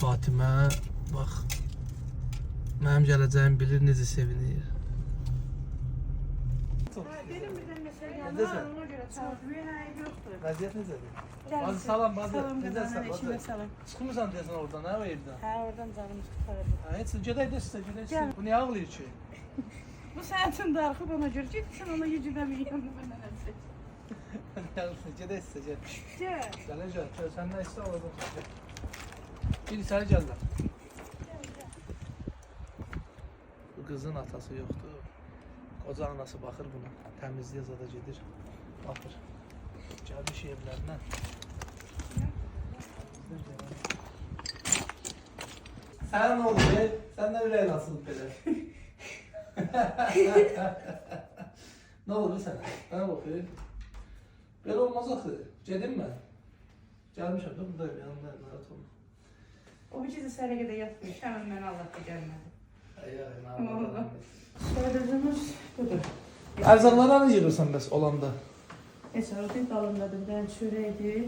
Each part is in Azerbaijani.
Fatimə, bax. Mənim gələcəyimi bilir, necə sevinir. Benim bir de mesela Necəsən? ona göre çalışmıyor, hayır yoktur. Vəziyyət necədir? Bazı salam, bazı. Salam Necəsən, kızım, eşime bazı? salam. Çıxmırsan deyəsən oradan, hə, o evdən? Ha oradan canımız kurtardı. Hə, heç gedək də sizə, gedək sizə. Gəl. Bu niyə ağlayır ki? Bu saatin darxıb ona görə git sen ona yücüdəməyəm məndən əmsə. Gedək sizə, gəl. Gel. Gələ gəl, sən nə istə oradan gəl. Bir içəri gəllər. Bu qızın atası yoxdur. Qoca anası baxır buna. Təmizliyə zada gedir. Baxır. Gəlmiş evlərinə. Sən nə oldu be? Sən nə ürəyin asılıb belə? Nə oldu sənə? Mənə baxır. Belə olmaz axı. Gedim mən. Gəlmişəm da buradayım, yanımda narahat olma. O bir gecə sərəqədə yatmış, həmin mənə Allah da gəlmədi. Ay ay, Kim oldu? narahat olma. Söylədiyimiz budur. Ərzaqları nə yığırsan bəs olanda? Esarıtın dalındadır, bir dənə çörəkdir.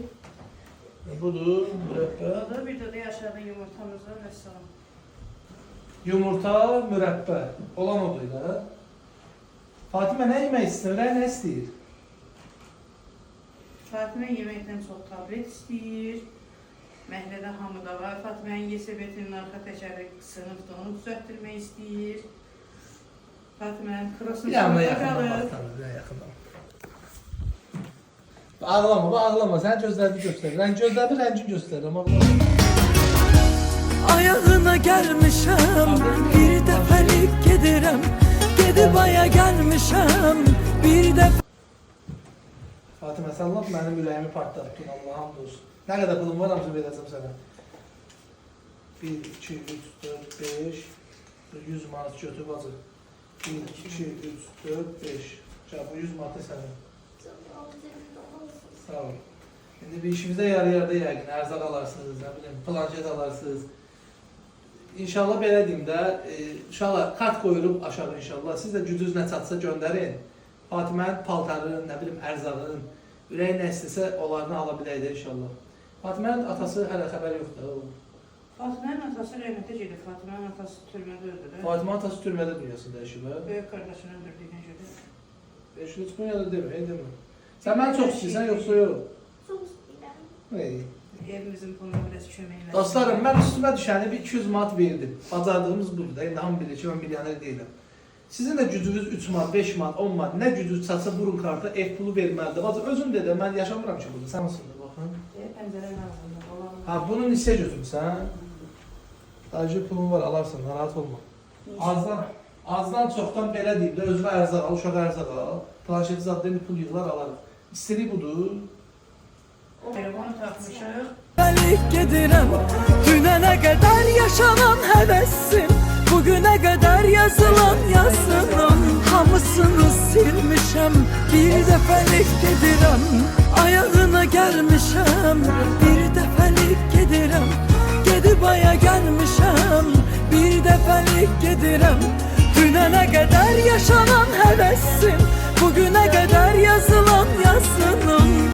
Budur, mürəbbə. Budur, bir də aşağıda yumurtamız var, vəssalam. Yumurta, mürəbbə. Olan odur da. Fatimə nə yemək istəyir? Ürək nə istəyir? Fatimə yeməkdən çox tablet istəyir. Məhlədə hamı da var. Fatimənin yesebetinin arxa təkəri sınıfda onu düzəltdirmək istəyir. Fatimənin krosunu Bir yanına sınıfda yaxından qalır. baxsan, bir yaxından. Ağlama, ağlama. Sən gözlərini göstər. Gözlərini rəngin göstərirəm, ağlama. Ayağına gelmişem, bir defelik gedirem. Gedib aya gelmişem, bir defa. Fatimə, sən laf mənim ürəyimi partlatdın, Allah'a hamd olsun. Nə qədər pulum var, hamısı verəcəm sənə. 1, 2, 3, 4, 5, 100 manat götür bacı. 1, 2, 3, 4, 5. Bu 100 manatı sənin. Sağ ol. İndi bir işimizdə yarı-yarıda yəqin, ərzaq alarsınız, nə bilim, plancet alarsınız. İnşallah belə deyim də, uşaqlar kart qoyuruq aşağı inşallah. Siz də gücünüz nə çatsa göndərin. Fatimənin paltarın, nə bilim, ərzağın, ürəyi nə istəsə onlarını ala bilək də inşallah. Fatimənin atası hələ xəbər yoxdur. Fatimənin atası rəhmətə gedib. Fatimənin atası türmədə öldürür. Fatimənin atası türmədə dünyasında yaşayıb, hə? Böyük qardaşını öldürdüyünə görə. Heç dünyada demə, demə. Sən məni çox istəyirsən, yoxsa yox? Çok istedim. Ey. Evimizin puluna biraz kömək eləsin. Dostlarım, mən üstümə düşəni bir 200 manat verdim. Bacardığımız budur da, indi hamı bilir ki, mən milyoner deyiləm. Sizin də gücünüz 3 manat, 5 manat, 10 manat, nə gücünüz çatsa vurun karta, ev pulu verməlidir. Bacı, özüm də mən yaşamıram ki burada, sən olsun da baxın. Pəncərənin ağzında olan. Ha, bunun hissə götürmüsən. Dayıcı pulun var, alarsan, narahat olma. Azdan çoxdan belə deyib də, özünə ərzaq al, uşağa ərzaq al. Planşeti zadlarını pul yığılar, alarım. İstədiyi budur. Telefonu takmışıq. Defelik gedirem, dünene kadar yaşanan hevessin. Bugüne kadar yazılan yazının hamısını silmişem. Bir defelik gedirem, ayağına gelmişem. Bir defelik gedirem, gedib aya gelmişem. Bir defelik gedirem, dünene kadar yaşanan hevessin. Bugüne kadar yazılan yazının